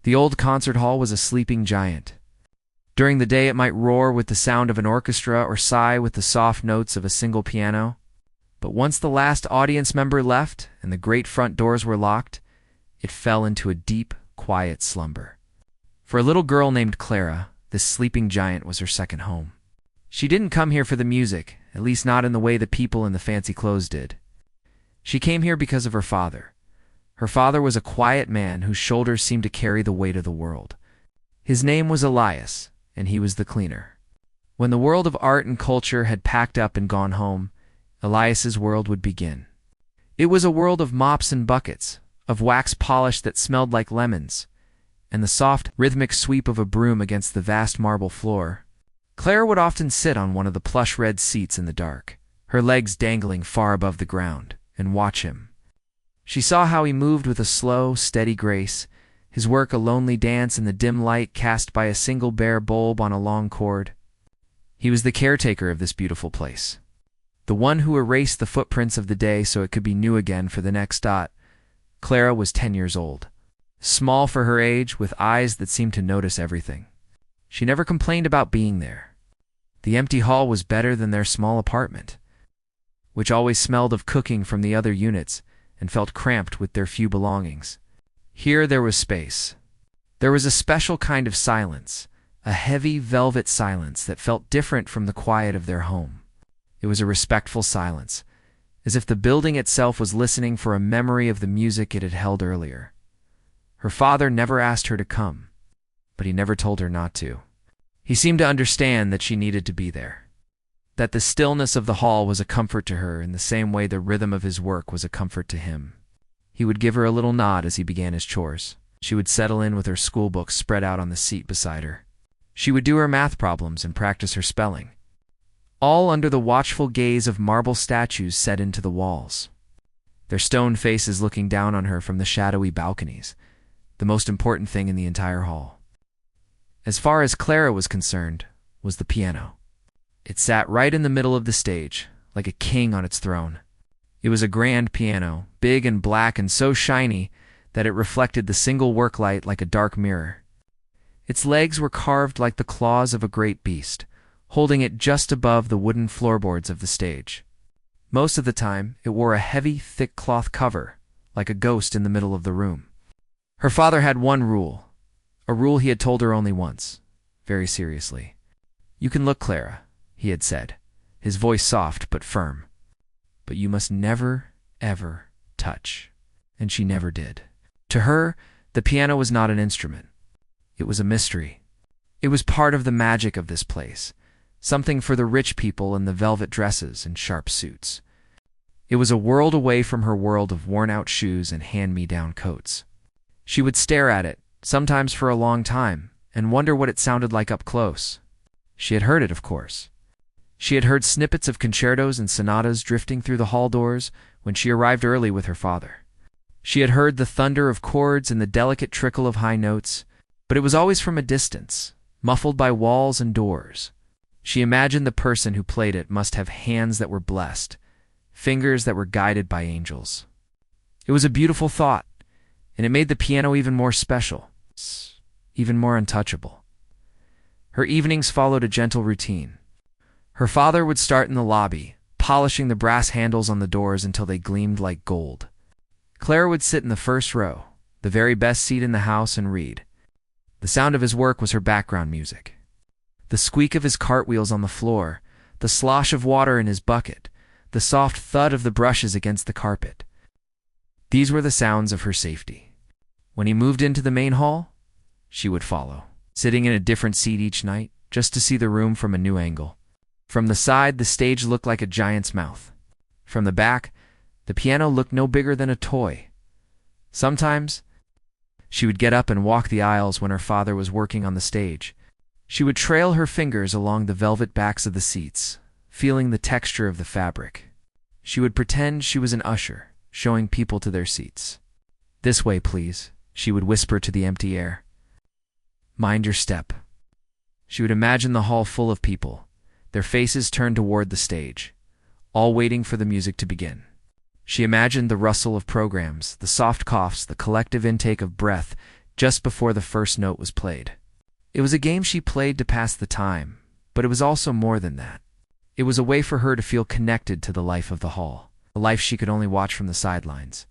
The old concert hall was a sleeping giant. During the day it might roar with the sound of an orchestra or sigh with the soft notes of a single piano. But once the last audience member left and the great front doors were locked, it fell into a deep, quiet slumber. For a little girl named Clara, this sleeping giant was her second home. She didn't come here for the music, at least not in the way the people in the fancy clothes did. She came here because of her father. Her father was a quiet man whose shoulders seemed to carry the weight of the world. His name was Elias, and he was the cleaner. When the world of art and culture had packed up and gone home, Elias's world would begin. It was a world of mops and buckets, of wax polish that smelled like lemons, and the soft, rhythmic sweep of a broom against the vast marble floor. Clara would often sit on one of the plush red seats in the dark, her legs dangling far above the ground, and watch him. She saw how he moved with a slow, steady grace, his work a lonely dance in the dim light cast by a single bare bulb on a long cord. He was the caretaker of this beautiful place, the one who erased the footprints of the day so it could be new again for the next dot. Clara was 10 years old, small for her age, with eyes that seemed to notice everything. She never complained about being there. The empty hall was better than their small apartment, which always smelled of cooking from the other units and felt cramped with their few belongings. Here there was space. There was a special kind of silence, a heavy velvet silence that felt different from the quiet of their home. It was a respectful silence, as if the building itself was listening for a memory of the music it had held earlier. Her father never asked her to come, but he never told her not to. He seemed to understand that she needed to be there, that the stillness of the hall was a comfort to her in the same way the rhythm of his work was a comfort to him. He would give her a little nod as he began his chores. She would settle in with her school books spread out on the seat beside her. She would do her math problems and practice her spelling, all under the watchful gaze of marble statues set into the walls, their stone faces looking down on her from the shadowy balconies, the most important thing in the entire hall, as far as Clara was concerned, was the piano. It sat right in the middle of the stage, like a king on its throne. It was a grand piano, big and black and so shiny that it reflected the single work light like a dark mirror. Its legs were carved like the claws of a great beast, holding it just above the wooden floorboards of the stage. Most of the time, it wore a heavy, thick cloth cover, like a ghost in the middle of the room. Her father had one rule, a rule he had told her only once, very seriously. "You can look, Clara," he had said, his voice soft but firm, "but you must never, ever touch." And she never did. To her, the piano was not an instrument. It was a mystery. It was part of the magic of this place, something for the rich people in the velvet dresses and sharp suits. It was a world away from her world of worn-out shoes and hand-me-down coats. She would stare at it, sometimes for a long time, and wonder what it sounded like up close. She had heard it, of course. She had heard snippets of concertos and sonatas drifting through the hall doors when she arrived early with her father. She had heard the thunder of chords and the delicate trickle of high notes, but it was always from a distance, muffled by walls and doors. She imagined the person who played it must have hands that were blessed, fingers that were guided by angels. It was a beautiful thought, and it made the piano even more special, even more untouchable. Her evenings followed a gentle routine. Her father would start in the lobby, polishing the brass handles on the doors until they gleamed like gold. Clara would sit in the first row, the very best seat in the house, and read. The sound of his work was her background music. The squeak of his cartwheels on the floor, the slosh of water in his bucket, the soft thud of the brushes against the carpet. These were the sounds of her safety. When he moved into the main hall, she would follow, sitting in a different seat each night, just to see the room from a new angle. From the side, the stage looked like a giant's mouth. From the back, the piano looked no bigger than a toy. Sometimes, she would get up and walk the aisles when her father was working on the stage. She would trail her fingers along the velvet backs of the seats, feeling the texture of the fabric. She would pretend she was an usher, showing people to their seats. "This way, please," she would whisper to the empty air. "Mind your step." She would imagine the hall full of people, their faces turned toward the stage, all waiting for the music to begin. She imagined the rustle of programs, the soft coughs, the collective intake of breath, just before the first note was played. It was a game she played to pass the time, but it was also more than that. It was a way for her to feel connected to the life of the hall, a life she could only watch from the sidelines.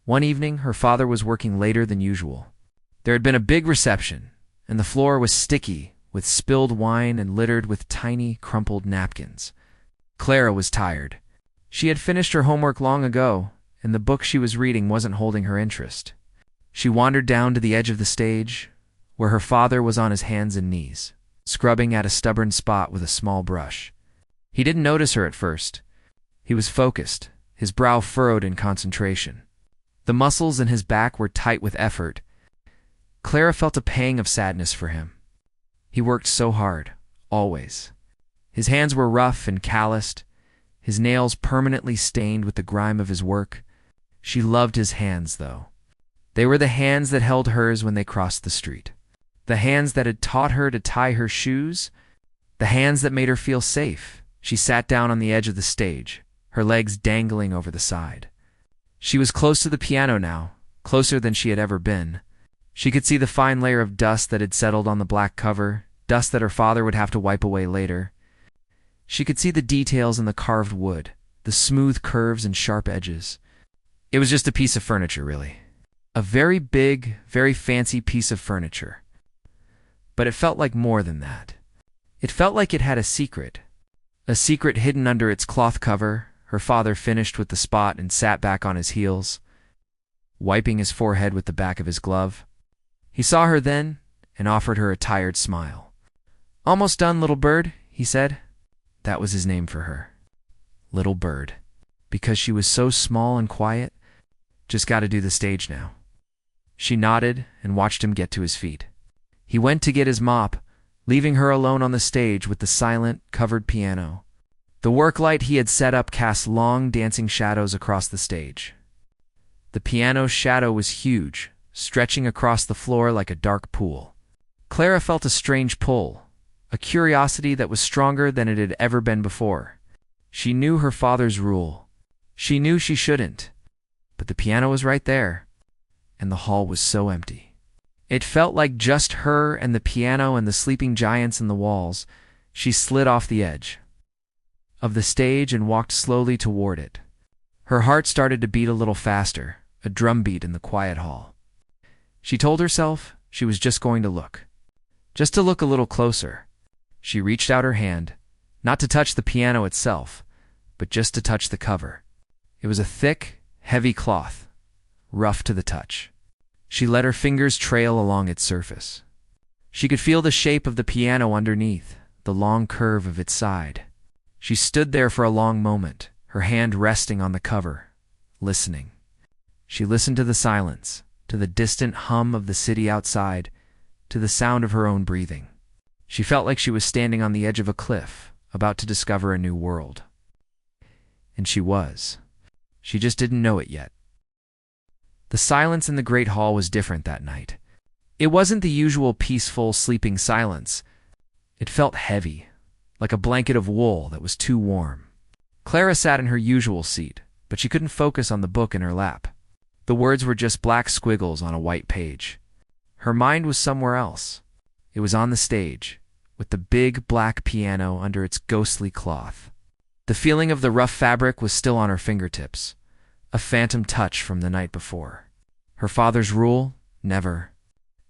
One evening, her father was working later than usual. There had been a big reception, and the floor was sticky with spilled wine and littered with tiny, crumpled napkins. Clara was tired. She had finished her homework long ago, and the book she was reading wasn't holding her interest. She wandered down to the edge of the stage, where her father was on his hands and knees, scrubbing at a stubborn spot with a small brush. He didn't notice her at first. He was focused, his brow furrowed in concentration. The muscles in his back were tight with effort. Clara felt a pang of sadness for him. He worked so hard, always. His hands were rough and calloused, his nails permanently stained with the grime of his work. She loved his hands, though. They were the hands that held hers when they crossed the street. The hands that had taught her to tie her shoes. The hands that made her feel safe. She sat down on the edge of the stage, her legs dangling over the side. She was close to the piano now, closer than she had ever been. She could see the fine layer of dust that had settled on the black cover, dust that her father would have to wipe away later. She could see the details in the carved wood, the smooth curves and sharp edges. It was just a piece of furniture, really. A very big, very fancy piece of furniture. But it felt like more than that. It felt like it had a secret hidden under its cloth cover. Her father finished with the spot and sat back on his heels, wiping his forehead with the back of his glove. He saw her then and offered her a tired smile. "Almost done, little bird," he said. That was his name for her. Little Bird. Because she was so small and quiet. Just got to do the stage now. She nodded and watched him get to his feet. He went to get his mop, leaving her alone on the stage with the silent, covered piano. The work light he had set up cast long, dancing shadows across the stage. The piano's shadow was huge, stretching across the floor like a dark pool. Clara felt a strange pull, a curiosity that was stronger than it had ever been before. She knew her father's rule. She knew she shouldn't. But the piano was right there, and the hall was so empty. It felt like just her and the piano and the sleeping giants in the walls. She slid off the edge of the stage and walked slowly toward it. Her heart started to beat a little faster, a drumbeat in the quiet hall. She told herself she was just going to look. Just to look a little closer. She reached out her hand, not to touch the piano itself, but just to touch the cover. It was a thick, heavy cloth, rough to the touch. She let her fingers trail along its surface. She could feel the shape of the piano underneath, the long curve of its side. She stood there for a long moment, her hand resting on the cover, listening. She listened to the silence, to the distant hum of the city outside, to the sound of her own breathing. She felt like she was standing on the edge of a cliff, about to discover a new world. And she was. She just didn't know it yet. The silence in the great hall was different that night. It wasn't the usual peaceful, sleeping silence. It felt heavy, like a blanket of wool that was too warm. Clara sat in her usual seat, but she couldn't focus on the book in her lap. The words were just black squiggles on a white page. Her mind was somewhere else. It was on the stage, with the big black piano under its ghostly cloth. The feeling of the rough fabric was still on her fingertips, a phantom touch from the night before. Her father's rule, never,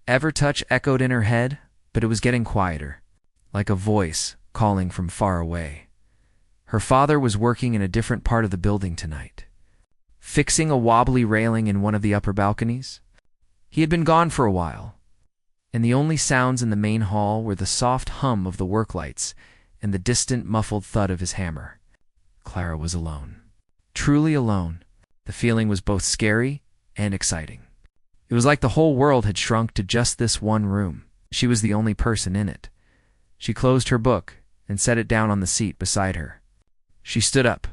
ever touch, echoed in her head, but it was getting quieter, like a voice calling from far away. Her father was working in a different part of the building tonight, fixing a wobbly railing in one of the upper balconies. He had been gone for a while, and the only sounds in the main hall were the soft hum of the work lights and the distant muffled thud of his hammer. Clara was alone. Truly alone. The feeling was both scary and exciting. It was like the whole world had shrunk to just this one room. She was the only person in it. She closed her book and set it down on the seat beside her. She stood up,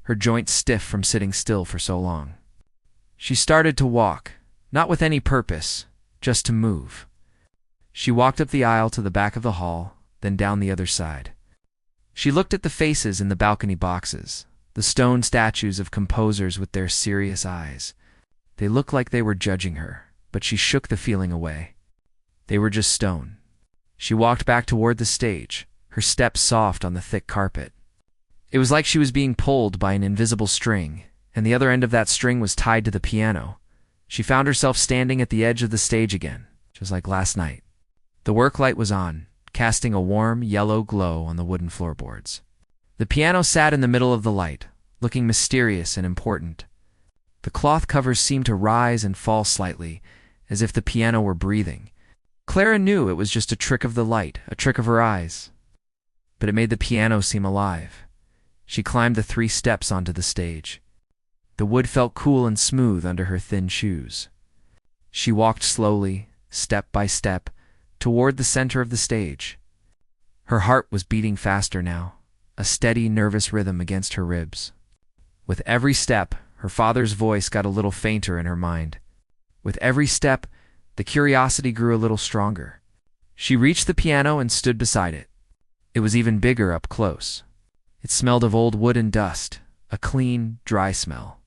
her joints stiff from sitting still for so long. She started to walk, not with any purpose, just to move. She walked up the aisle to the back of the hall, then down the other side. She looked at the faces in the balcony boxes, the stone statues of composers with their serious eyes. They looked like they were judging her, but she shook the feeling away. They were just stone. She walked back toward the stage, her steps soft on the thick carpet. It was like she was being pulled by an invisible string, and the other end of that string was tied to the piano. She found herself standing at the edge of the stage again, just like last night. The work light was on, casting a warm, yellow glow on the wooden floorboards. The piano sat in the middle of the light, looking mysterious and important. The cloth covers seemed to rise and fall slightly, as if the piano were breathing. Clara knew it was just a trick of the light, a trick of her eyes. But it made the piano seem alive. She climbed the 3 steps onto the stage. The wood felt cool and smooth under her thin shoes. She walked slowly, step by step, toward the center of the stage. Her heart was beating faster now, a steady, nervous rhythm against her ribs. With every step, her father's voice got a little fainter in her mind. With every step, the curiosity grew a little stronger. She reached the piano and stood beside it. It was even bigger up close. It smelled of old wood and dust, a clean, dry smell.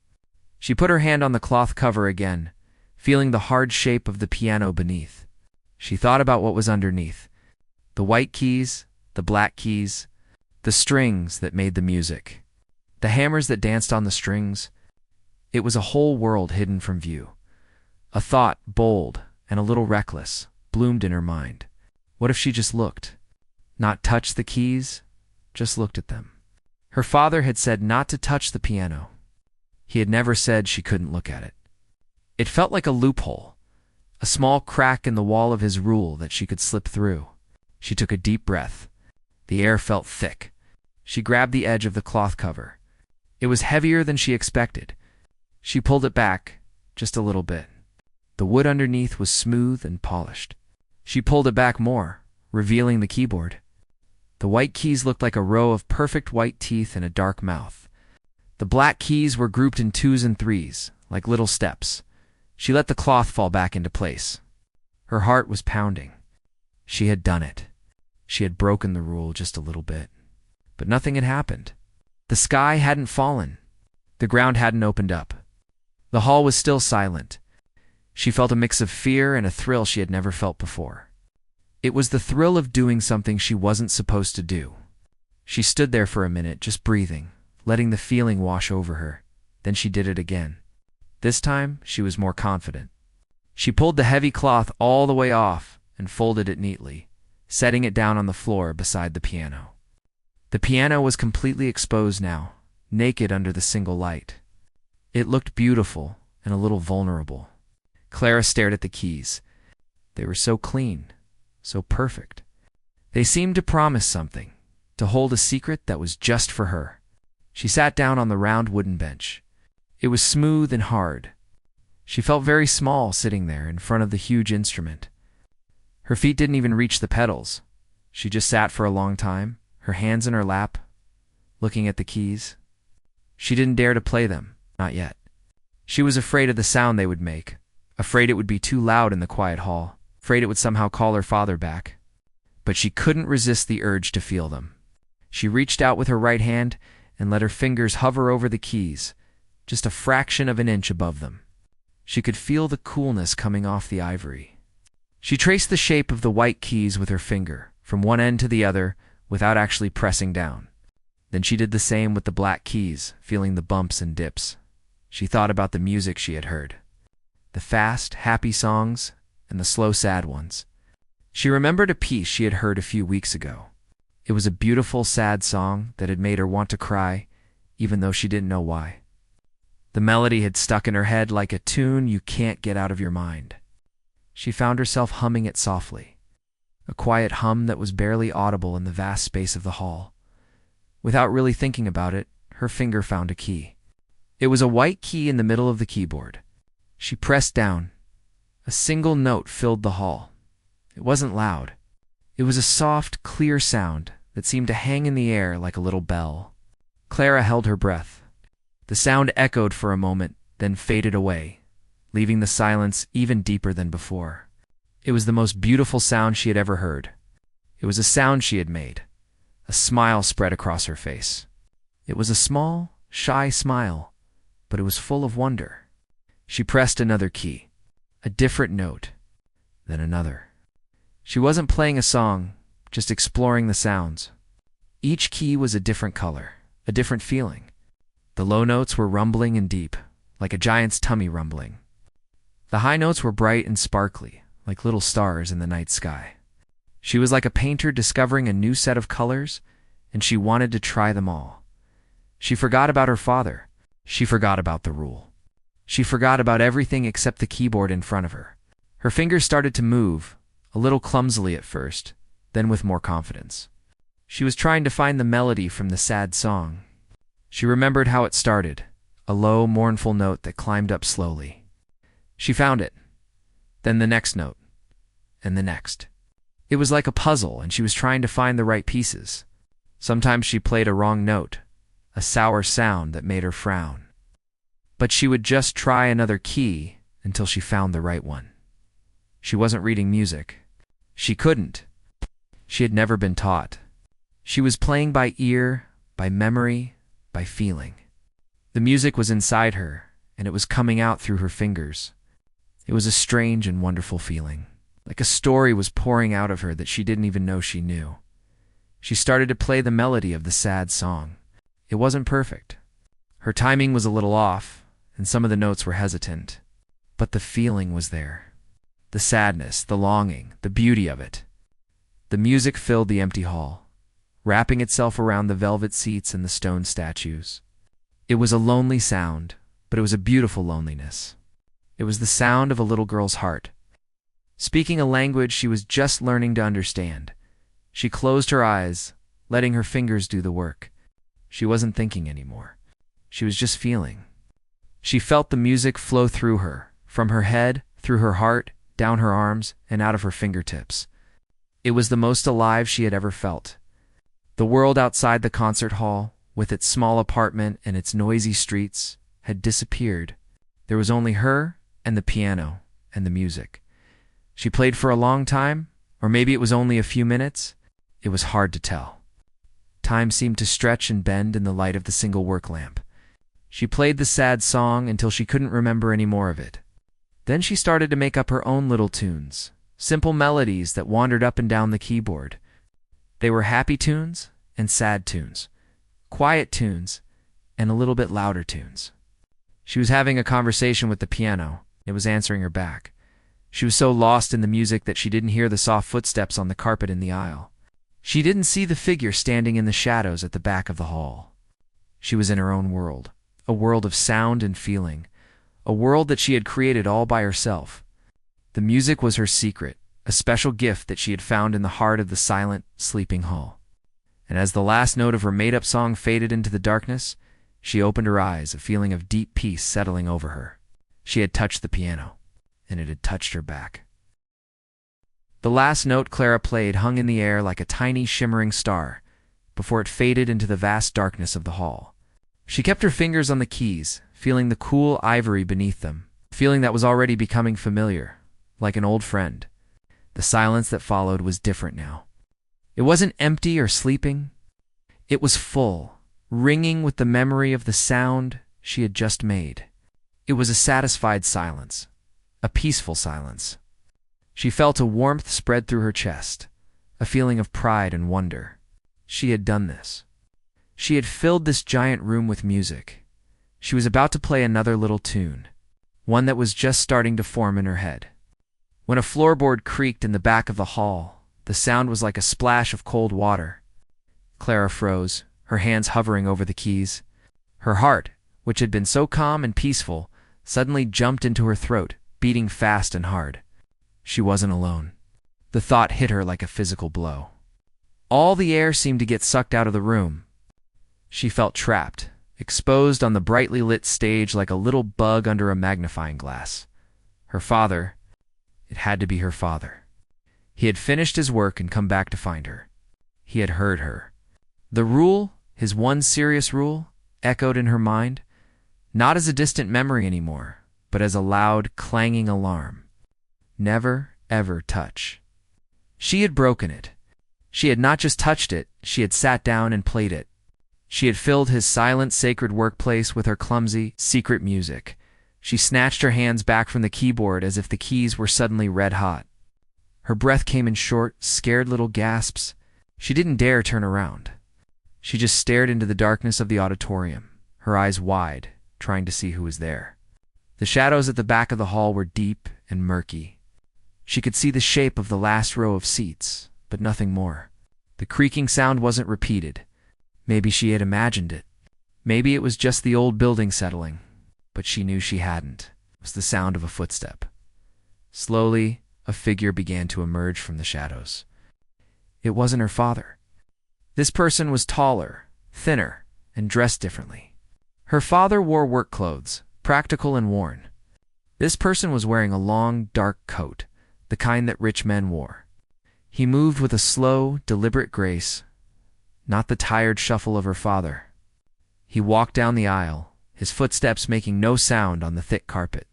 She put her hand on the cloth cover again, feeling the hard shape of the piano beneath. She thought about what was underneath. The white keys, the black keys, the strings that made the music, the hammers that danced on the strings. It was a whole world hidden from view. A thought, bold and a little reckless, bloomed in her mind. What if she just looked? Not touched the keys, just looked at them. Her father had said not to touch the piano. He had never said she couldn't look at it. It felt like a loophole, a small crack in the wall of his rule that she could slip through. She took a deep breath. The air felt thick. She grabbed the edge of the cloth cover. It was heavier than she expected. She pulled it back, just a little bit. The wood underneath was smooth and polished. She pulled it back more, revealing the keyboard. The white keys looked like a row of perfect white teeth and a dark mouth. The black keys were grouped in 2s and 3s, like little steps. She let the cloth fall back into place. Her heart was pounding. She had done it. She had broken the rule just a little bit. But nothing had happened. The sky hadn't fallen. The ground hadn't opened up. The hall was still silent. She felt a mix of fear and a thrill she had never felt before. It was the thrill of doing something she wasn't supposed to do. She stood there for a minute, just breathing, letting the feeling wash over her. Then she did it again. This time, she was more confident. She pulled the heavy cloth all the way off and folded it neatly, setting it down on the floor beside the piano. The piano was completely exposed now, naked under the single light. It looked beautiful and a little vulnerable. Clara stared at the keys. They were so clean, so perfect. They seemed to promise something, to hold a secret that was just for her. She sat down on the round wooden bench. It was smooth and hard. She felt very small sitting there in front of the huge instrument. Her feet didn't even reach the pedals. She just sat for a long time, her hands in her lap, looking at the keys. She didn't dare to play them, not yet. She was afraid of the sound they would make, afraid it would be too loud in the quiet hall, afraid it would somehow call her father back. But she couldn't resist the urge to feel them. She reached out with her right hand and let her fingers hover over the keys, just a fraction of an inch above them. She could feel the coolness coming off the ivory. She traced the shape of the white keys with her finger, from one end to the other, without actually pressing down. Then she did the same with the black keys, feeling the bumps and dips. She thought about the music she had heard. The fast, happy songs, and the slow, sad ones. She remembered a piece she had heard a few weeks ago. It was a beautiful, sad song that had made her want to cry, even though she didn't know why. The melody had stuck in her head like a tune you can't get out of your mind. She found herself humming it softly, a quiet hum that was barely audible in the vast space of the hall. Without really thinking about it, her finger found a key. It was a white key in the middle of the keyboard. She pressed down. A single note filled the hall. It wasn't loud. It was a soft, clear sound that seemed to hang in the air like a little bell. Clara held her breath. The sound echoed for a moment, then faded away, leaving the silence even deeper than before. It was the most beautiful sound she had ever heard. It was a sound she had made. A smile spread across her face. It was a small, shy smile, but it was full of wonder. She pressed another key. a different note, then another. She wasn't playing a song, just exploring the sounds. Each key was a different color, a different feeling. The low notes were rumbling and deep, like a giant's tummy rumbling. The high notes were bright and sparkly, like little stars in the night sky. She was like a painter discovering a new set of colors, and she wanted to try them all. She forgot about her father. She forgot about the rule. She forgot about everything except the keyboard in front of her. Her fingers started to move, a little clumsily at first, then with more confidence. She was trying to find the melody from the sad song. She remembered how it started, a low, mournful note that climbed up slowly. She found it, then the next note, and the next. It was like a puzzle, and she was trying to find the right pieces. Sometimes she played a wrong note, a sour sound that made her frown. But she would just try another key until she found the right one. She wasn't reading music. She couldn't. She had never been taught. She was playing by ear, by memory, by feeling. The music was inside her, and it was coming out through her fingers. It was a strange and wonderful feeling. Like a story was pouring out of her that she didn't even know she knew. She started to play the melody of the sad song. It wasn't perfect. Her timing was a little off, and some of the notes were hesitant. But the feeling was there. The sadness, the longing, the beauty of it. The music filled the empty hall, wrapping itself around the velvet seats and the stone statues. It was a lonely sound, but it was a beautiful loneliness. It was the sound of a little girl's heart, speaking a language she was just learning to understand. She closed her eyes, letting her fingers do the work. She wasn't thinking anymore. She was just feeling. She felt the music flow through her, from her head, through her heart, down her arms, and out of her fingertips. It was the most alive she had ever felt. The world outside the concert hall, with its small apartment and its noisy streets, had disappeared. There was only her and the piano and the music. She played for a long time, or maybe it was only a few minutes. It was hard to tell. Time seemed to stretch and bend in the light of the single work lamp. She played the sad song until she couldn't remember any more of it. Then she started to make up her own little tunes, simple melodies that wandered up and down the keyboard. They were happy tunes and sad tunes, quiet tunes and a little bit louder tunes. She was having a conversation with the piano. It was answering her back. She was so lost in the music that she didn't hear the soft footsteps on the carpet in the aisle. She didn't see the figure standing in the shadows at the back of the hall. She was in her own world, a world of sound and feeling, a world that she had created all by herself. The music was her secret, a special gift that she had found in the heart of the silent, sleeping hall. And as the last note of her made-up song faded into the darkness, she opened her eyes, a feeling of deep peace settling over her. She had touched the piano, and it had touched her back. The last note Clara played hung in the air like a tiny shimmering star, before it faded into the vast darkness of the hall. She kept her fingers on the keys, feeling the cool ivory beneath them, a feeling that was already becoming familiar, like an old friend. The silence that followed was different now. It wasn't empty or sleeping. It was full, ringing with the memory of the sound she had just made. It was a satisfied silence, a peaceful silence. She felt a warmth spread through her chest, a feeling of pride and wonder. She had done this. She had filled this giant room with music. She was about to play another little tune, one that was just starting to form in her head. When a floorboard creaked in the back of the hall, the sound was like a splash of cold water. Clara froze, her hands hovering over the keys. Her heart, which had been so calm and peaceful, suddenly jumped into her throat, beating fast and hard. She wasn't alone. The thought hit her like a physical blow. All the air seemed to get sucked out of the room. She felt trapped, exposed on the brightly lit stage like a little bug under a magnifying glass. Her father, it had to be her father. He had finished his work and come back to find her. He had heard her. The rule, his one serious rule, echoed in her mind, not as a distant memory anymore, but as a loud, clanging alarm. Never, ever touch. She had broken it. She had not just touched it, she had sat down and played it. She had filled his silent, sacred workplace with her clumsy, secret music. She snatched her hands back from the keyboard as if the keys were suddenly red hot. Her breath came in short, scared little gasps. She didn't dare turn around. She just stared into the darkness of the auditorium, her eyes wide, trying to see who was there. The shadows at the back of the hall were deep and murky. She could see the shape of the last row of seats, but nothing more. The creaking sound wasn't repeated. Maybe she had imagined it. Maybe it was just the old building settling, but she knew she hadn't. It was the sound of a footstep. Slowly, a figure began to emerge from the shadows. It wasn't her father. This person was taller, thinner, and dressed differently. Her father wore work clothes, practical and worn. This person was wearing a long, dark coat, the kind that rich men wore. He moved with a slow, deliberate grace, not the tired shuffle of her father. He walked down the aisle, his footsteps making no sound on the thick carpet.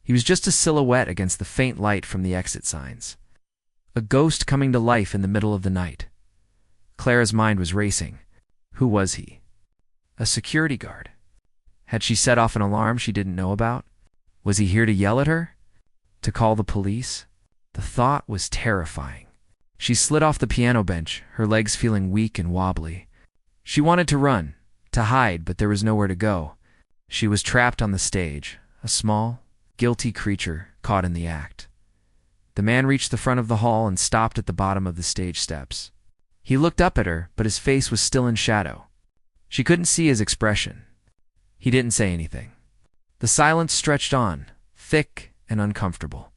He was just a silhouette against the faint light from the exit signs. A ghost coming to life in the middle of the night. Clara's mind was racing. Who was he? A security guard. Had she set off an alarm she didn't know about? Was he here to yell at her? To call the police? The thought was terrifying. She slid off the piano bench, her legs feeling weak and wobbly. She wanted to run, to hide, but there was nowhere to go. She was trapped on the stage, a small, guilty creature caught in the act. The man reached the front of the hall and stopped at the bottom of the stage steps. He looked up at her, but his face was still in shadow. She couldn't see his expression. He didn't say anything. The silence stretched on, thick and uncomfortable.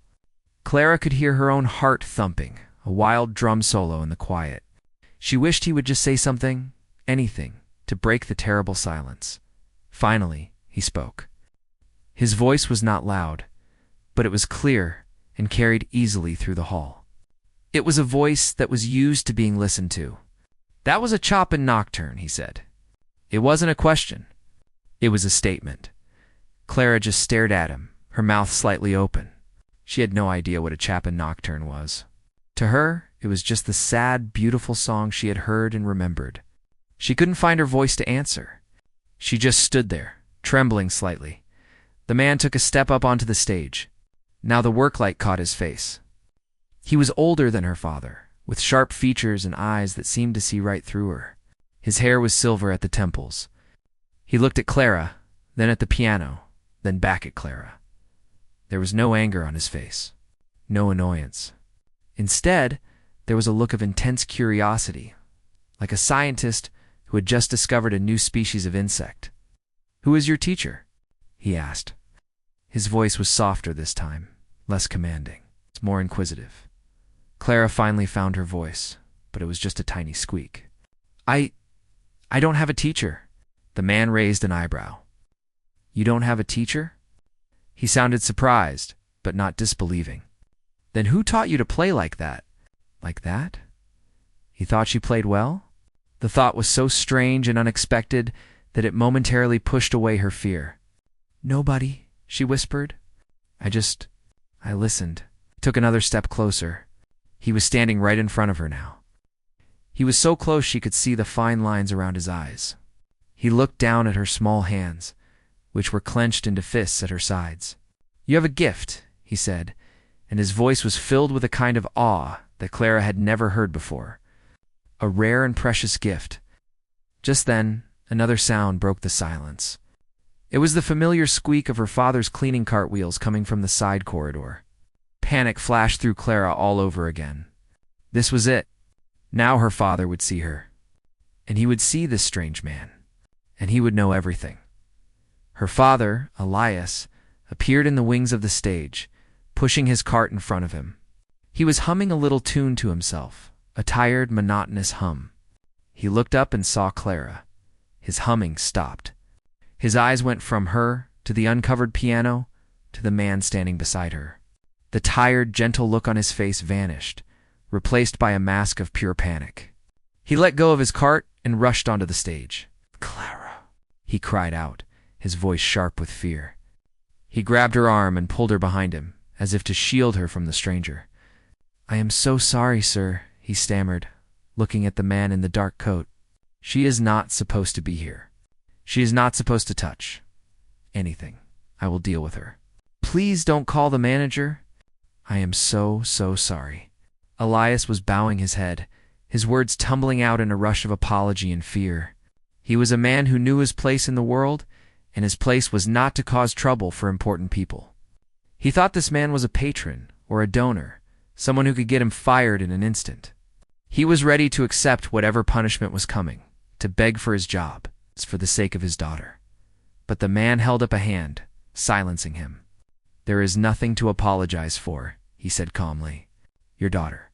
Clara could hear her own heart thumping, a wild drum solo in the quiet. She wished he would just say something, anything, to break the terrible silence. Finally, he spoke. His voice was not loud, but it was clear and carried easily through the hall. It was a voice that was used to being listened to. "That was a Chopin nocturne," he said. It wasn't a question. It was a statement. Clara just stared at him, her mouth slightly open. She had no idea what a Chopin nocturne was. To her, it was just the sad, beautiful song she had heard and remembered. She couldn't find her voice to answer. She just stood there, trembling slightly. The man took a step up onto the stage. Now the work light caught his face. He was older than her father, with sharp features and eyes that seemed to see right through her. His hair was silver at the temples. He looked at Clara, then at the piano, then back at Clara. There was no anger on his face, no annoyance. Instead, there was a look of intense curiosity, like a scientist who had just discovered a new species of insect. "Who is your teacher?" he asked. His voice was softer this time, less commanding, more inquisitive. Clara finally found her voice, but it was just a tiny squeak. I don't have a teacher." The man raised an eyebrow. "You don't have a teacher?" He sounded surprised, but not disbelieving. "Then who taught you to play like that?" "Like that?" He thought she played well? The thought was so strange and unexpected that it momentarily pushed away her fear. "Nobody," she whispered. I listened." He took another step closer. He was standing right in front of her now. He was so close she could see the fine lines around his eyes. He looked down at her small hands, which were clenched into fists at her sides. "You have a gift," he said, and his voice was filled with a kind of awe that Clara had never heard before. A rare and precious gift. Just then, another sound broke the silence. It was the familiar squeak of her father's cleaning cart wheels coming from the side corridor. Panic flashed through Clara all over again. This was it. Now her father would see her. And he would see this strange man. And he would know everything. Her father, Elias, appeared in the wings of the stage, pushing his cart in front of him. He was humming a little tune to himself, a tired, monotonous hum. He looked up and saw Clara. His humming stopped. His eyes went from her to the uncovered piano to the man standing beside her. The tired, gentle look on his face vanished, replaced by a mask of pure panic. He let go of his cart and rushed onto the stage. "Clara," he cried out, his voice sharp with fear. He grabbed her arm and pulled her behind him, as if to shield her from the stranger. "I am so sorry, sir," he stammered, looking at the man in the dark coat. "She is not supposed to be here. She is not supposed to touch anything. I will deal with her. Please don't call the manager. I am so sorry. Elias was bowing his head, his words tumbling out in a rush of apology and fear. He was a man who knew his place in the world, and his place was not to cause trouble for important people. He thought this man was a patron or a donor, someone who could get him fired in an instant. He was ready to accept whatever punishment was coming, to beg for his job, for the sake of his daughter. But the man held up a hand, silencing him. There is nothing to apologize for, he said calmly. Your daughter.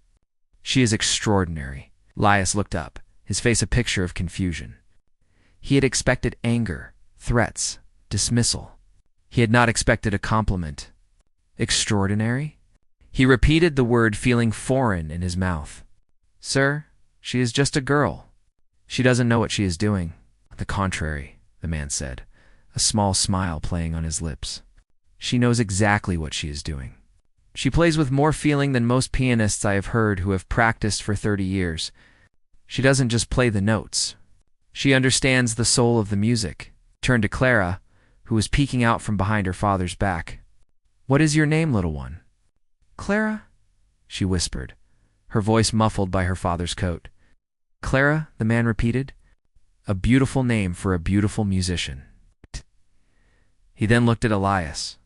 She is extraordinary. Elias looked up, his face a picture of confusion. He had expected anger, threats, dismissal. He had not expected a compliment. Extraordinary? He repeated the word, feeling foreign in his mouth. Sir, she is just a girl. She doesn't know what she is doing. The contrary, the man said, a small smile playing on his lips. She knows exactly what she is doing. She plays with more feeling than most pianists I have heard who have practiced for 30 years. She doesn't just play the notes. She understands the soul of the music. Turned to Clara, who was peeking out from behind her father's back. What is your name, little one? Clara, she whispered, her voice muffled by her father's coat. Clara, the man repeated. A beautiful name for a beautiful musician. He then looked at Elias.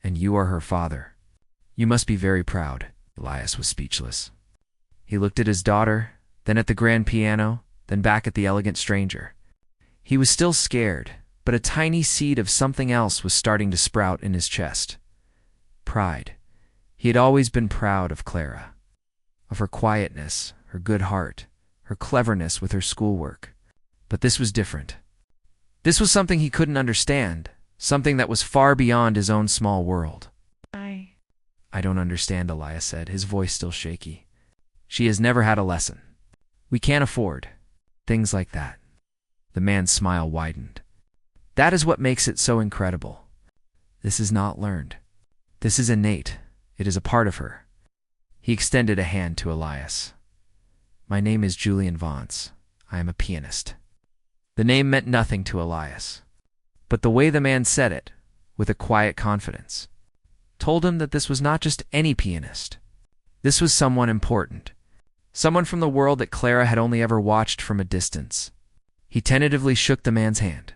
And you are her father. You must be very proud. Elias was speechless. He looked at his daughter, then at the grand piano, then back at the elegant stranger. He was still scared, but a tiny seed of something else was starting to sprout in his chest. Pride. He had always been proud of Clara, of her quietness, her good heart, her cleverness with her schoolwork. But this was different. This was something he couldn't understand, something that was far beyond his own small world. I don't understand, Elias said, his voice still shaky. She has never had a lesson. We can't afford things like that. The man's smile widened. That is what makes it so incredible. This is not learned. This is innate. It is a part of her. He extended a hand to Elias. My name is Julian Vance. I am a pianist. The name meant nothing to Elias, but the way the man said it, with a quiet confidence, told him that this was not just any pianist. This was someone important, someone from the world that Clara had only ever watched from a distance. He tentatively shook the man's hand.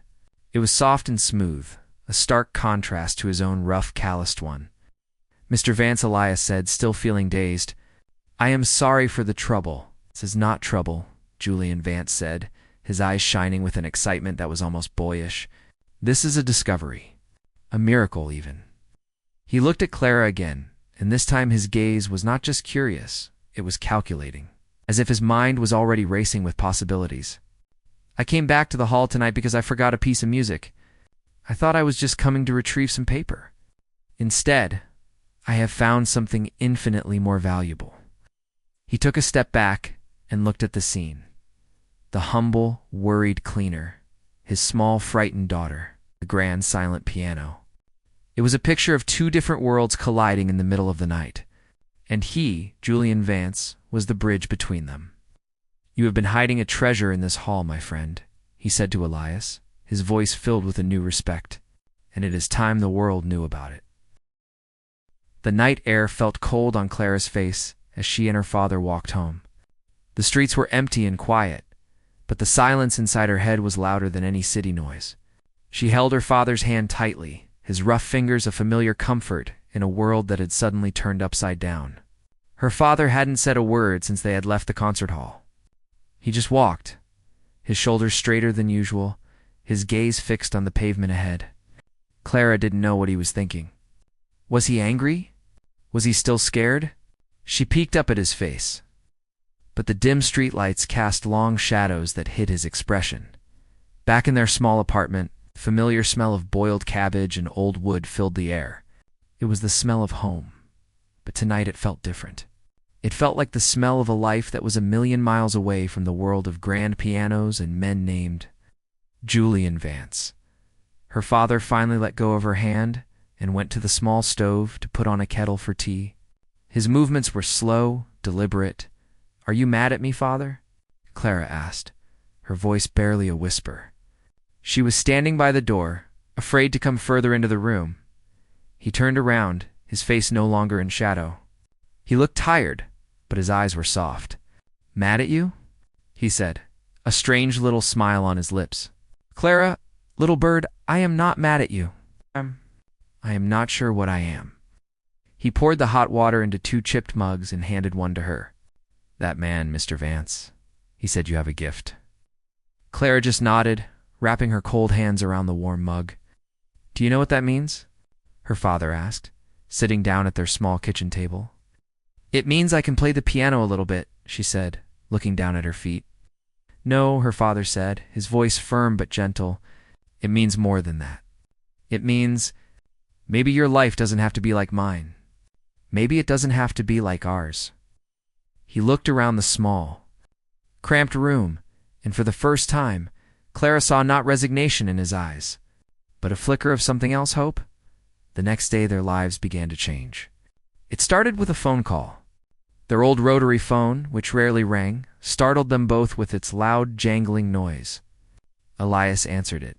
It was soft and smooth, a stark contrast to his own rough, calloused one. Mr. Vance, Elias said, still feeling dazed. I am sorry for the trouble. This is not trouble, Julian Vance said, his eyes shining with an excitement that was almost boyish. This is a discovery, a miracle even. He looked at Clara again, and this time his gaze was not just curious, it was calculating, as if his mind was already racing with possibilities. I came back to the hall tonight because I forgot a piece of music. I thought I was just coming to retrieve some paper. Instead, I have found something infinitely more valuable. He took a step back and looked at the scene. The humble, worried cleaner, his small, frightened daughter, the grand, silent piano. It was a picture of two different worlds colliding in the middle of the night, and he, Julian Vance, was the bridge between them. You have been hiding a treasure in this hall, my friend, he said to Elias, his voice filled with a new respect, and it is time the world knew about it. The night air felt cold on Clara's face as she and her father walked home. The streets were empty and quiet, but the silence inside her head was louder than any city noise. She held her father's hand tightly, his rough fingers a familiar comfort in a world that had suddenly turned upside down. Her father hadn't said a word since they had left the concert hall. He just walked, his shoulders straighter than usual, his gaze fixed on the pavement ahead. Clara didn't know what he was thinking. Was he angry? Was he still scared? She peeked up at his face, but the dim streetlights cast long shadows that hid his expression. Back in their small apartment, the familiar smell of boiled cabbage and old wood filled the air. It was the smell of home, but tonight it felt different. It felt like the smell of a life that was 1,000,000 miles away from the world of grand pianos and men named Julian Vance. Her father finally let go of her hand and went to the small stove to put on a kettle for tea. His movements were slow, deliberate. Are you mad at me, father? Clara asked, her voice barely a whisper. She was standing by the door, afraid to come further into the room, He turned around, his face no longer in shadow. He looked tired, but his eyes were soft. "Mad at you?" he said, a strange little smile on his lips. "Clara, little bird, I am not mad at you. I am not sure what I am." He poured the hot water into 2 chipped mugs and handed one to her. "That man, Mr. Vance, he said you have a gift." Clara just nodded, wrapping her cold hands around the warm mug. "Do you know what that means?" her father asked, sitting down at their small kitchen table. "It means I can play the piano a little bit," she said, looking down at her feet. "No," her father said, his voice firm but gentle. "It means more than that. It means maybe your life doesn't have to be like mine. Maybe it doesn't have to be like ours." He looked around the small, cramped room, and for the first time, Clara saw not resignation in his eyes, but a flicker of something else, hope. The next day their lives began to change. It started with a phone call. Their old rotary phone, which rarely rang, startled them both with its loud, jangling noise. Elias answered it,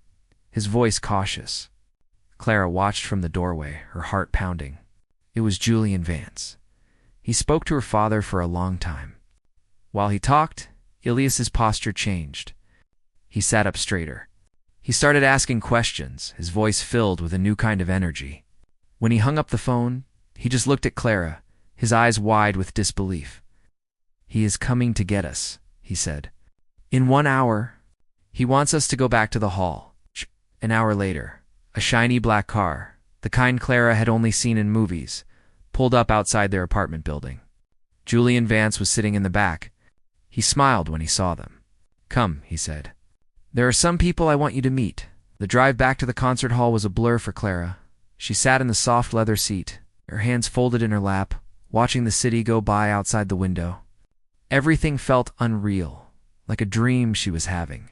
his voice cautious. Clara watched from the doorway, her heart pounding. It was Julian Vance. He spoke to her father for a long time. While he talked, Elias's posture changed. He sat up straighter. He started asking questions, his voice filled with a new kind of energy. When he hung up the phone, he just looked at Clara, his eyes wide with disbelief. "He is coming to get us," he said. "In 1 hour. He wants us to go back to the hall." An hour later, a shiny black car, the kind Clara had only seen in movies, pulled up outside their apartment building. Julian Vance was sitting in the back. He smiled when he saw them. "Come," he said. "There are some people I want you to meet." The drive back to the concert hall was a blur for Clara. She sat in the soft leather seat, her hands folded in her lap, watching the city go by outside the window. Everything felt unreal, like a dream she was having.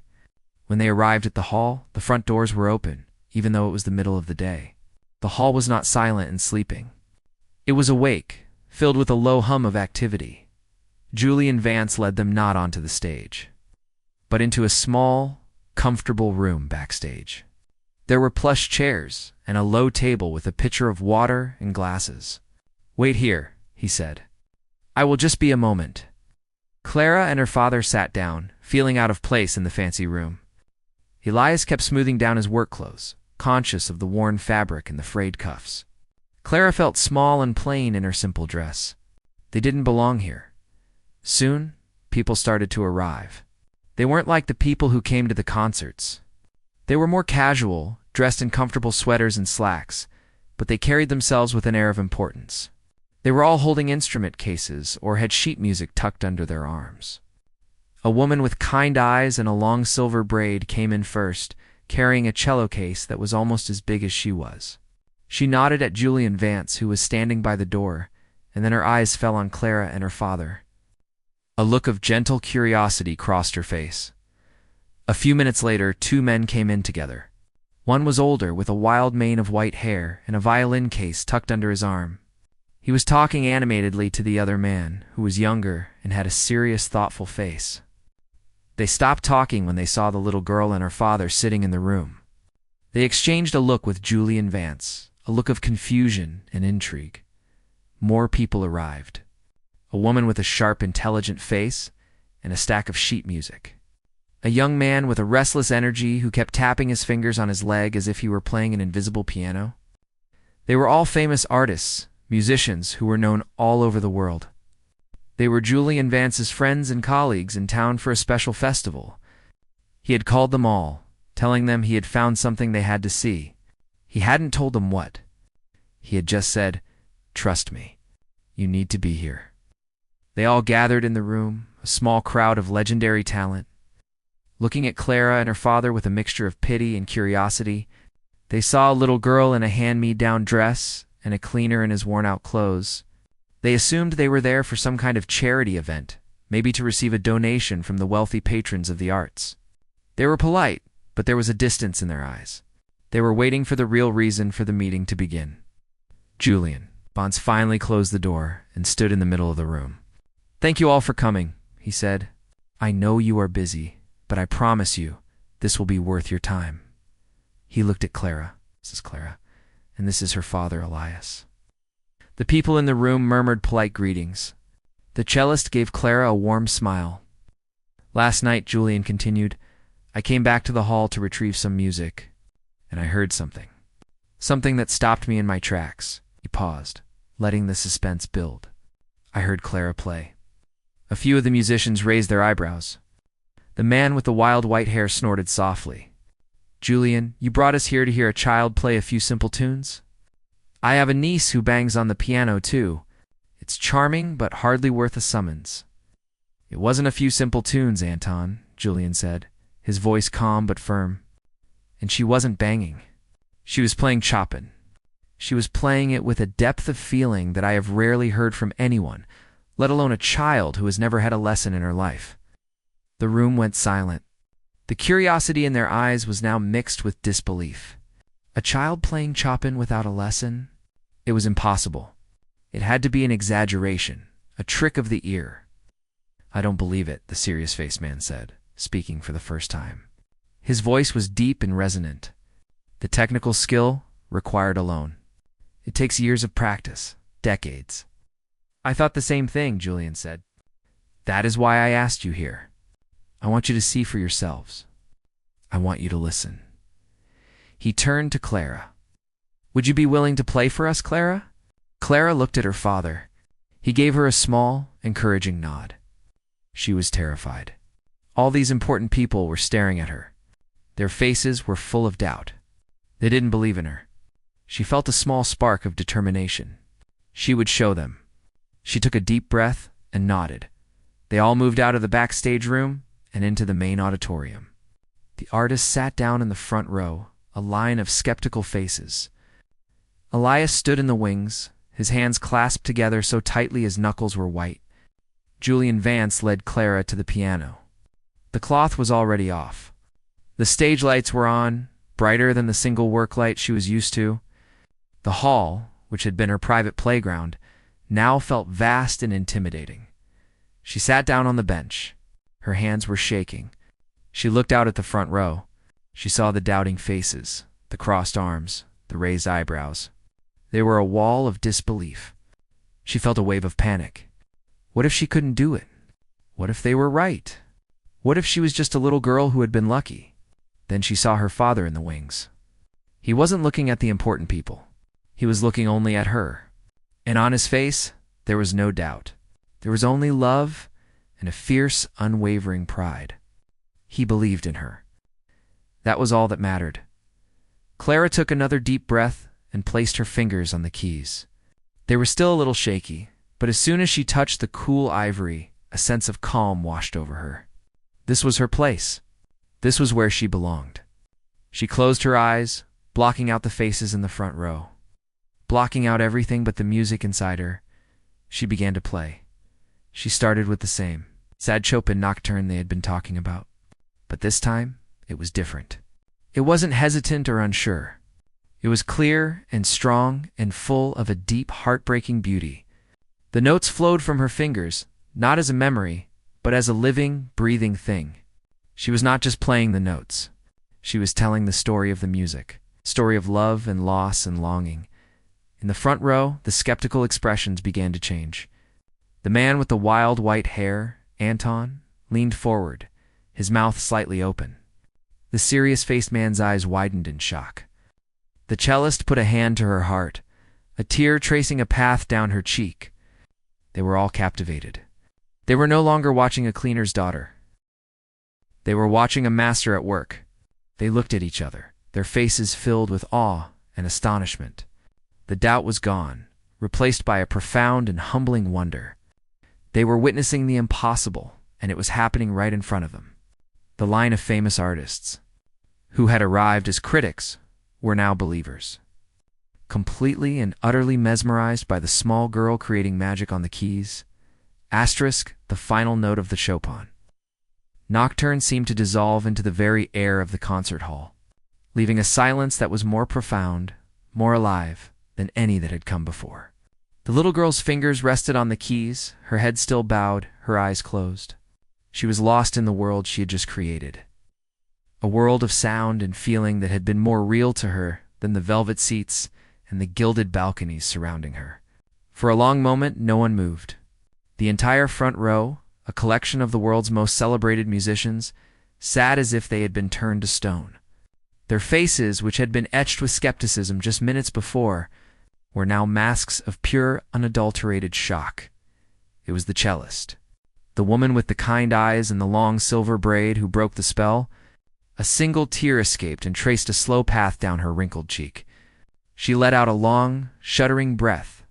When they arrived at the hall, the front doors were open, even though it was the middle of the day. The hall was not silent and sleeping. It was awake, filled with a low hum of activity. Julian Vance led them not onto the stage, but into a small, comfortable room backstage. There were plush chairs and a low table with a pitcher of water and glasses. "Wait here," he said. "I will just be a moment." Clara and her father sat down, feeling out of place in the fancy room. Elias kept smoothing down his work clothes, conscious of the worn fabric and the frayed cuffs. Clara felt small and plain in her simple dress. They didn't belong here. Soon, people started to arrive. They weren't like the people who came to the concerts. They were more casual, dressed in comfortable sweaters and slacks, but they carried themselves with an air of importance. They were all holding instrument cases or had sheet music tucked under their arms. A woman with kind eyes and a long silver braid came in first, carrying a cello case that was almost as big as she was. She nodded at Julian Vance, who was standing by the door, and then her eyes fell on Clara and her father. A look of gentle curiosity crossed her face. A few minutes later, 2 men came in together. One was older, with a wild mane of white hair and a violin case tucked under his arm. He was talking animatedly to the other man, who was younger and had a serious, thoughtful face. They stopped talking when they saw the little girl and her father sitting in the room. They exchanged a look with Julian Vance, a look of confusion and intrigue. More people arrived. A woman with a sharp, intelligent face and a stack of sheet music. A young man with a restless energy who kept tapping his fingers on his leg as if he were playing an invisible piano. They were all famous artists, musicians who were known all over the world. They were Julian Vance's friends and colleagues in town for a special festival. He had called them all, telling them he had found something they had to see. He hadn't told them what. He had just said, "Trust me, you need to be here." They all gathered in the room, a small crowd of legendary talent. Looking at Clara and her father with a mixture of pity and curiosity, they saw a little girl in a hand-me-down dress and a cleaner in his worn-out clothes. They assumed they were there for some kind of charity event, maybe to receive a donation from the wealthy patrons of the arts. They were polite, but there was a distance in their eyes. They were waiting for the real reason for the meeting to begin. Julian Vance finally closed the door and stood in the middle of the room. "Thank you all for coming," he said. "I know you are busy, but I promise you, this will be worth your time." He looked at Clara. "This is Clara. and this is her father, Elias." The people in the room murmured polite greetings. The cellist gave Clara a warm smile. "Last night," Julian continued, "I came back to the hall to retrieve some music, and I heard something. Something that stopped me in my tracks." He paused, letting the suspense build. "I heard Clara play." A few of the musicians raised their eyebrows. The man with the wild white hair snorted softly. "Julian, you brought us here to hear a child play a few simple tunes? I have a niece who bangs on the piano, too. It's charming, but hardly worth a summons." "It wasn't a few simple tunes, Anton," Julian said, his voice calm but firm. "And she wasn't banging. She was playing Chopin. She was playing it with a depth of feeling that I have rarely heard from anyone, let alone a child who has never had a lesson in her life." The room went silent. The curiosity in their eyes was now mixed with disbelief. A child playing Chopin without a lesson? It was impossible. It had to be an exaggeration, a trick of the ear. "I don't believe it," the serious-faced man said, speaking for the first time. His voice was deep and resonant. "The technical skill required alone. It takes years of practice, decades." "I thought the same thing," Julian said. "That is why I asked you here. I want you to see for yourselves. I want you to listen." He turned to Clara. "Would you be willing to play for us, Clara?" Clara looked at her father. He gave her a small, encouraging nod. She was terrified. All these important people were staring at her. Their faces were full of doubt. They didn't believe in her. She felt a small spark of determination. She would show them. She took a deep breath and nodded. They all moved out of the backstage room and into the main auditorium. The artist sat down in the front row, a line of skeptical faces. Elias stood in the wings, his hands clasped together so tightly his knuckles were white. Julian Vance led Clara to the piano. The cloth was already off. The stage lights were on, brighter than the single work light she was used to. The hall, which had been her private playground, now felt vast and intimidating. She sat down on the bench. Her hands were shaking. She looked out at the front row. She saw the doubting faces, the crossed arms, the raised eyebrows. They were a wall of disbelief. She felt a wave of panic. What if she couldn't do it? What if they were right? What if she was just a little girl who had been lucky? Then she saw her father in the wings. He wasn't looking at the important people. He was looking only at her. And on his face, there was no doubt. There was only love and a fierce, unwavering pride. He believed in her. That was all that mattered. Clara took another deep breath and placed her fingers on the keys. They were still a little shaky, but as soon as she touched the cool ivory, a sense of calm washed over her. This was her place. This was where she belonged. She closed her eyes, blocking out the faces in the front row. Blocking out everything but the music inside her, she began to play. She started with the same sad Chopin nocturne they had been talking about. But this time, it was different. It wasn't hesitant or unsure. It was clear and strong and full of a deep, heartbreaking beauty. The notes flowed from her fingers, not as a memory, but as a living, breathing thing. She was not just playing the notes. She was telling the story of the music, story of love and loss and longing. In the front row, the skeptical expressions began to change. The man with the wild white hair, Anton, leaned forward, his mouth slightly open. The serious-faced man's eyes widened in shock. The cellist put a hand to her heart, a tear tracing a path down her cheek. They were all captivated. They were no longer watching a cleaner's daughter. They were watching a master at work. They looked at each other, their faces filled with awe and astonishment. The doubt was gone, replaced by a profound and humbling wonder. They were witnessing the impossible, and it was happening right in front of them. The line of famous artists, who had arrived as critics, were now believers. Completely and utterly mesmerized by the small girl creating magic on the keys, asterisk, the final note of the Chopin. Nocturne seemed to dissolve into the very air of the concert hall, leaving a silence that was more profound, more alive than any that had come before. The little girl's fingers rested on the keys, her head still bowed, her eyes closed. She was lost in the world she had just created. A world of sound and feeling that had been more real to her than the velvet seats and the gilded balconies surrounding her. For a long moment, no one moved. The entire front row, a collection of the world's most celebrated musicians, sat as if they had been turned to stone. Their faces, which had been etched with skepticism just minutes before, were now masks of pure, unadulterated shock. It was the cellist, the woman with the kind eyes and the long silver braid who broke the spell. A single tear escaped and traced a slow path down her wrinkled cheek. She let out a long, shuddering breath,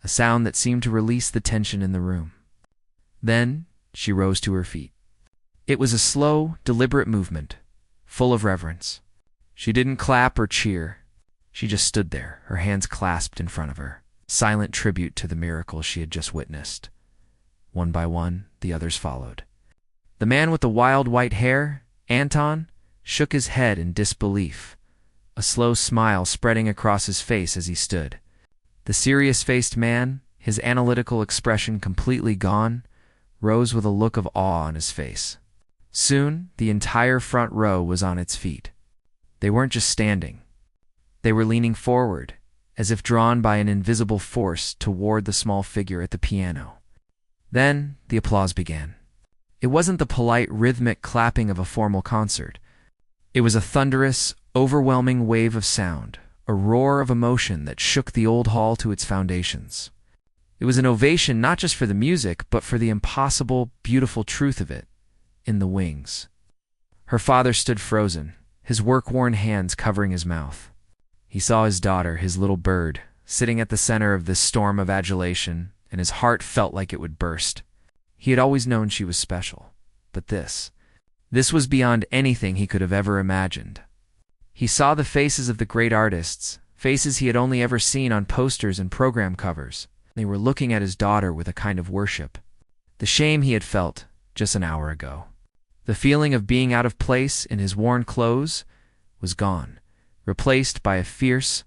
a sound that seemed to release the tension in the room. Then she rose to her feet. It was a slow, deliberate movement, full of reverence. She didn't clap or cheer. She just stood there, her hands clasped in front of her, silent tribute to the miracle she had just witnessed. One by one, the others followed. The man with the wild white hair, Anton, shook his head in disbelief, a slow smile spreading across his face as he stood. The serious-faced man, his analytical expression completely gone, rose with a look of awe on his face. Soon, the entire front row was on its feet. They weren't just standing. They were leaning forward, as if drawn by an invisible force toward the small figure at the piano. Then the applause began. It wasn't the polite, rhythmic clapping of a formal concert. It was a thunderous, overwhelming wave of sound, a roar of emotion that shook the old hall to its foundations. It was an ovation not just for the music, but for the impossible, beautiful truth of it, in the wings. Her father stood frozen, his work-worn hands covering his mouth. He saw his daughter, his little bird, sitting at the center of this storm of adulation, and his heart felt like it would burst. He had always known she was special, but this was beyond anything he could have ever imagined. He saw the faces of the great artists, faces he had only ever seen on posters and program covers. They were looking at his daughter with a kind of worship. The shame he had felt just an hour ago, the feeling of being out of place in his worn clothes, was gone, replaced by a fierce,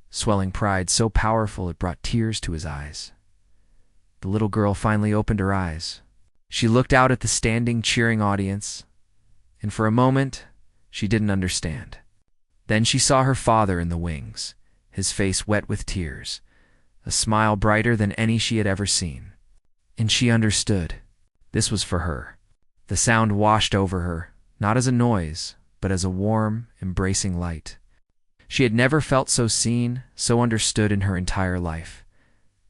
swelling pride so powerful it brought tears to his eyes. The little girl finally opened her eyes. She looked out at the standing, cheering audience, and for a moment, she didn't understand. Then she saw her father in the wings, his face wet with tears, a smile brighter than any she had ever seen. And she understood. This was for her. The sound washed over her, not as a noise, but as a warm, embracing light. She had never felt so seen, so understood in her entire life.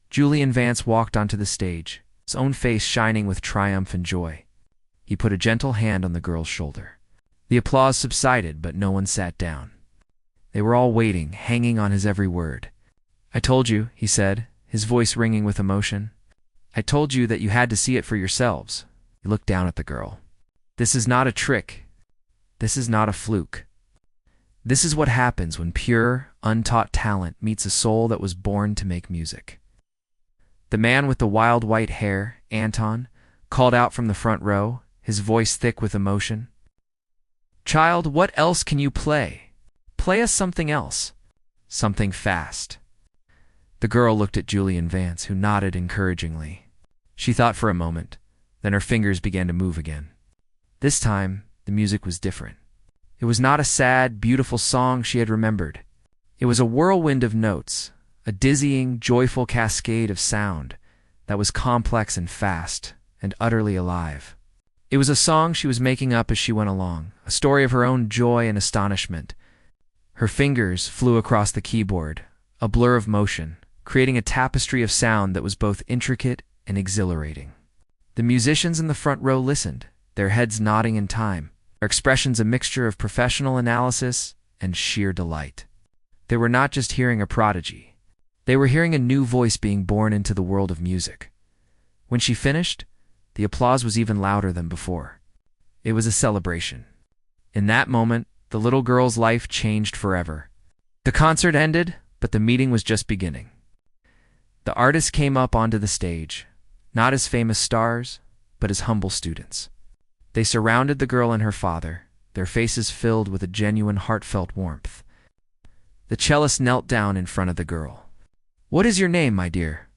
Julian Vance walked onto the stage, his own face shining with triumph and joy. He put a gentle hand on the girl's shoulder. The applause subsided, but no one sat down. They were all waiting, hanging on his every word. "I told you," he said, his voice ringing with emotion. "I told you that you had to see it for yourselves." He looked down at the girl. "This is not a trick. This is not a fluke. This is what happens when pure, untaught talent meets a soul that was born to make music." The man with the wild white hair, Anton, called out from the front row, his voice thick with emotion. "Child, what else can you play? Play us something else. Something fast." The girl looked at Julian Vance, who nodded encouragingly. She thought for a moment, then her fingers began to move again. This time, the music was different. It was not a sad, beautiful song she had remembered. It was a whirlwind of notes, a dizzying, joyful cascade of sound that was complex and fast and utterly alive. It was a song she was making up as she went along, a story of her own joy and astonishment. Her fingers flew across the keyboard, a blur of motion, creating a tapestry of sound that was both intricate and exhilarating. The musicians in the front row listened, their heads nodding in time, their expressions a mixture of professional analysis and sheer delight. They were not just hearing a prodigy. They were hearing a new voice being born into the world of music. When she finished, the applause was even louder than before. It was a celebration. In that moment, the little girl's life changed forever. The concert ended, but the meeting was just beginning. The artists came up onto the stage, not as famous stars, but as humble students. They surrounded the girl and her father, their faces filled with a genuine, heartfelt warmth. The cellist knelt down in front of the girl. "What is your name, my dear?"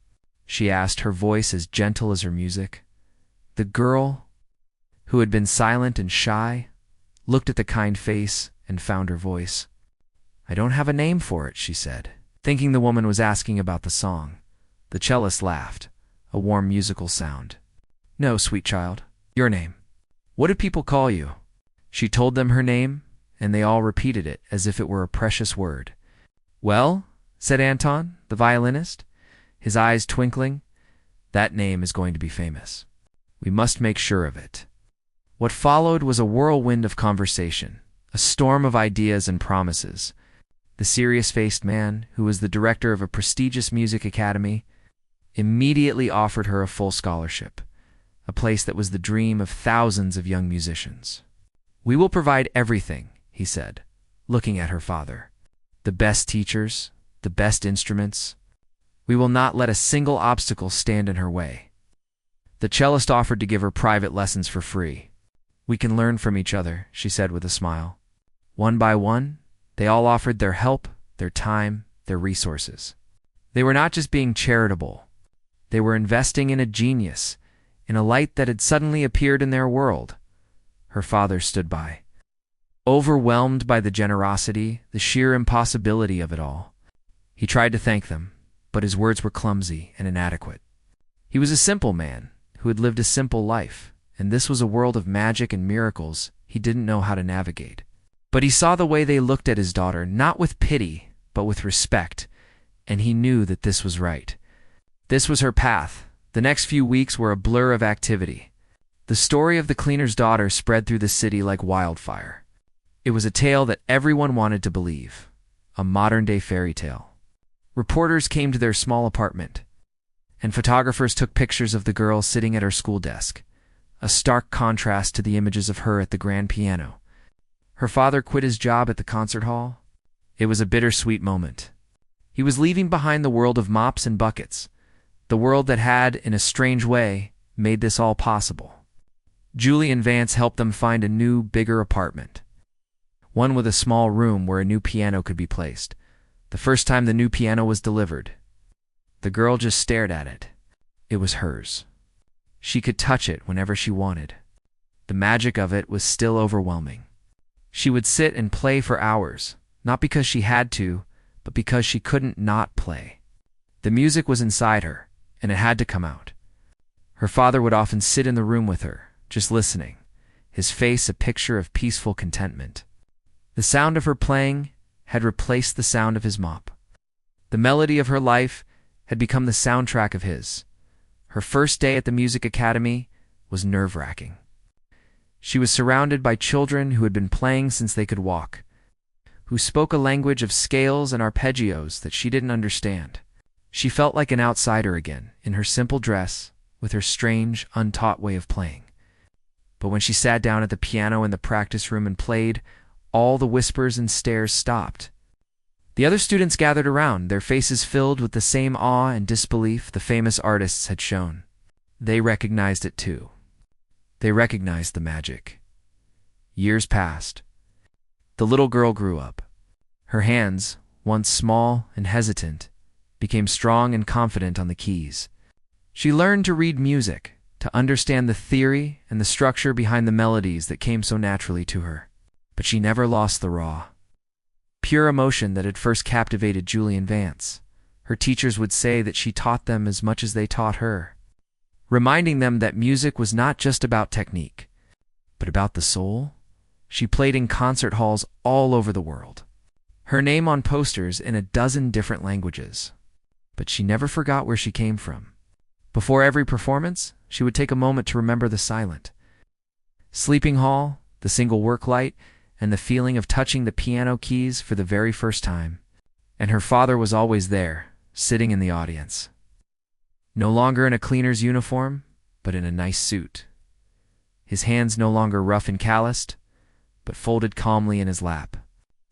she asked, her voice as gentle as her music. The girl, who had been silent and shy, looked at the kind face and found her voice. "I don't have a name for it," she said. Thinking the woman was asking about the song, the cellist laughed, a warm musical sound. "No, sweet child. Your name. What do people call you?" She told them her name, and they all repeated it as if it were a precious word. "Well," said Anton, the violinist, his eyes twinkling, "that name is going to be famous. We must make sure of it." What followed was a whirlwind of conversation, a storm of ideas and promises. The serious-faced man, who was the director of a prestigious music academy, immediately offered her a full scholarship, a place that was the dream of thousands of young musicians. "We will provide everything," he said, looking at her father. "The best teachers, the best instruments. We will not let a single obstacle stand in her way." The cellist offered to give her private lessons for free. "We can learn from each other," she said with a smile. One by one, they all offered their help, their time, their resources. They were not just being charitable. They were investing in a genius, in a light that had suddenly appeared in their world. Her father stood by, overwhelmed by the generosity, the sheer impossibility of it all. He tried to thank them, but his words were clumsy and inadequate. He was a simple man who had lived a simple life, and this was a world of magic and miracles he didn't know how to navigate. But he saw the way they looked at his daughter, not with pity, but with respect, and he knew that this was right. This was her path. The next few weeks were a blur of activity. The story of the cleaner's daughter spread through the city like wildfire. It was a tale that everyone wanted to believe, a modern-day fairy tale. Reporters came to their small apartment, and photographers took pictures of the girl sitting at her school desk, a stark contrast to the images of her at the grand piano. Her father quit his job at the concert hall. It was a bittersweet moment. He was leaving behind the world of mops and buckets, the world that had, in a strange way, made this all possible. Julian Vance helped them find a new, bigger apartment, one with a small room where a new piano could be placed. The first time the new piano was delivered, the girl just stared at it. It was hers. She could touch it whenever she wanted. The magic of it was still overwhelming. She would sit and play for hours, not because she had to, but because she couldn't not play. The music was inside her, and it had to come out. Her father would often sit in the room with her, just listening, his face a picture of peaceful contentment. The sound of her playing had replaced the sound of his mop. The melody of her life had become the soundtrack of his. Her first day at the music academy was nerve-wracking. She was surrounded by children who had been playing since they could walk, who spoke a language of scales and arpeggios that she didn't understand. She felt like an outsider again, in her simple dress, with her strange, untaught way of playing. But when she sat down at the piano in the practice room and played, all the whispers and stares stopped. The other students gathered around, their faces filled with the same awe and disbelief the famous artists had shown. They recognized it too. They recognized the magic. Years passed. The little girl grew up. Her hands, once small and hesitant, became strong and confident on the keys. She learned to read music, to understand the theory and the structure behind the melodies that came so naturally to her. But she never lost the raw, pure emotion that had first captivated Julian Vance. Her teachers would say that she taught them as much as they taught her, reminding them that music was not just about technique, but about the soul. She played in concert halls all over the world, her name on posters in a dozen different languages. But she never forgot where she came from. Before every performance, she would take a moment to remember the silent sleeping hall, the single work light, and the feeling of touching the piano keys for the very first time. And her father was always there, sitting in the audience. No longer in a cleaner's uniform, but in a nice suit. His hands no longer rough and calloused, but folded calmly in his lap.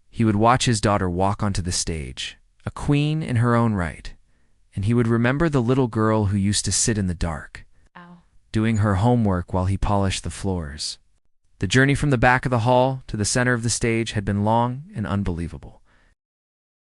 He would watch his daughter walk onto the stage, a queen in her own right, and he would remember the little girl who used to sit in the dark, doing her homework while he polished the floors. The journey from the back of the hall to the center of the stage had been long and unbelievable.